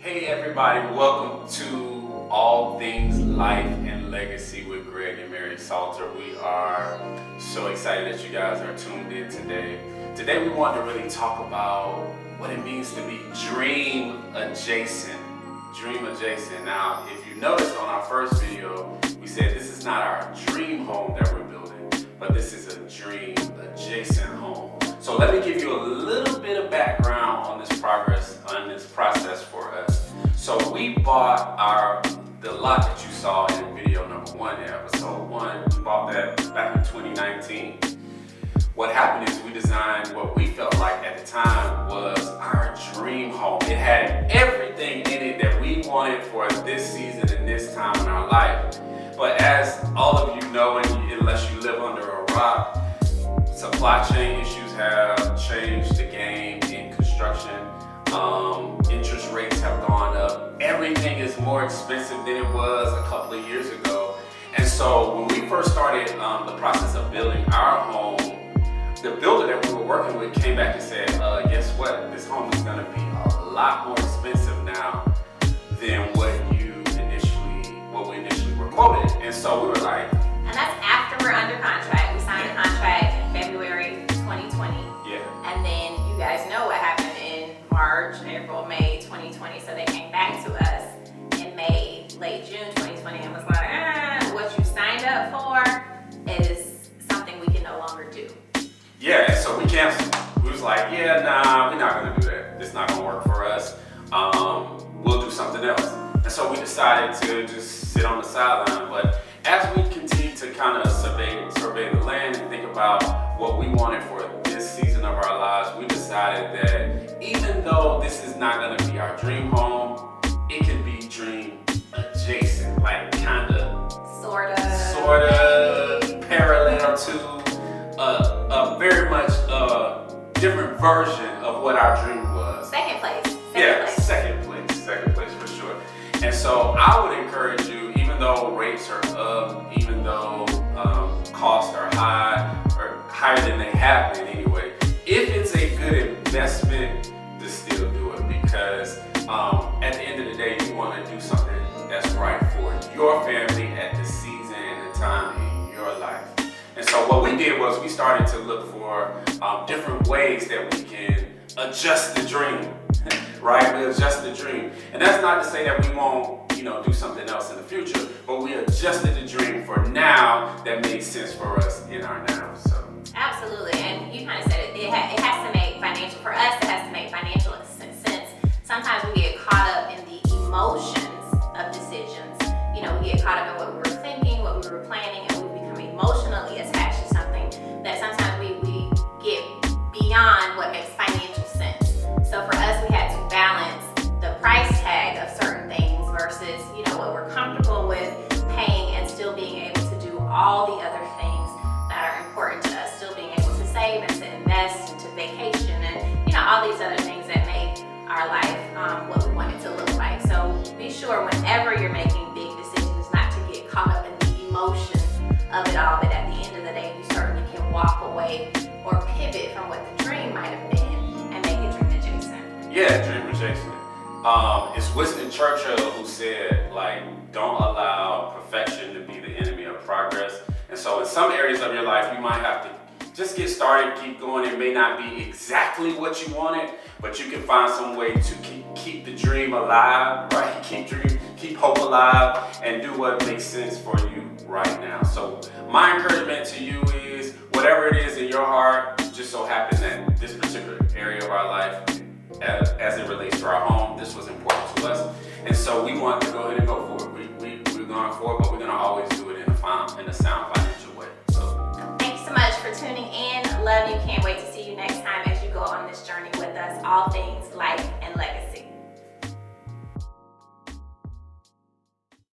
Hey everybody, welcome to All Things Life and Legacy with Greg and Mary Salter. We are so excited that you guys are tuned in today. Today we want to really talk about what it means to be dream adjacent. Dream adjacent. Now, if you noticed on our first video, we said this is not our dream home that we're building, but this is a dream adjacent home. So let me give you a little bit of background on this process for us. So we bought the lot that you saw in video number 1, in episode 1. We bought that back in 2019. What happened is we designed what we felt like at the time was our dream home. It had everything in it that we wanted for this season and this time in our life. But as all of you know, and unless you live under a rock, supply chain issues have changed the game in construction. Interest rates have gone up. Everything is more expensive than it was a couple of years ago. And so when we first started the process of building our home, the builder that we were working with came back and said, guess what? This home is going to be a lot more expensive now than what we initially were quoted. And so we were like, and that's after we're under contract. We signed a contract in February 2020. Yeah. And then you guys know what happened in March, April, May 2020. So they came back to us in May, late June 2020 and was like, what you signed up for is something we can no longer do. Yeah, so we canceled. We was like, we're not gonna do that. It's not gonna work for us. We'll do something else. And so we decided to just sit on the sideline. But as we continued to kind of survey the land and think about what we wanted for this season of our lives, we decided that even though this is not gonna be our dream home, it can be dream adjacent, like sorta parallel to a very much different version of what our dream was. Second place Second place for sure. And so I would encourage you, even though rates are up, even though costs are high, or higher than they have been anyway, if it's a good investment, to still do it, because at the end of the day, you want to do something that's right for your family at the season and the time in your life. And so what we did was we started to look for different ways that we can adjust the dream, right? We adjust the dream. And that's not to say that we won't, do something else in the future, but we adjusted the dream for now that made sense for us in our now. So absolutely, and you kind of said it. It has to make financial, for us, it has to make financial sense. Sometimes we get caught up in the emotions of decisions. We get caught up in what we were thinking, what we were planning, and we become emotionally attached to something that sometimes we get beyond what makes financial sense. So for us, we had to balance the price tag of certain things versus, what we're comfortable with paying and still being able to do all the other things that are important to us, still being able to save and to invest and to vacation and, all these other things that make our life what we want it to look like. So be sure whenever you're making big decisions not to get caught up in the emotion of it all, but at the end of the day, you certainly can walk away or pivot from what the dream might have been and make it dream adjacent. Yeah, dream adjacent. It's Winston Churchill who said, don't allow perfection to be the enemy of progress. And so in some areas of your life, you might have to just get started, keep going. It may not be exactly what you wanted, but you can find some way to keep the dream alive, right? Keep hope alive and do what makes sense for you right now. So my encouragement to you is whatever it is in your heart, just so happens that this particular area of our life, as it relates to our home, this was important to us. And so we want to go ahead and go for it. We're going for it, but we're going to always do it in a sound financial way. So thanks so much for tuning in. Love you. Can't wait to see you next time as you go on this journey with us. All things life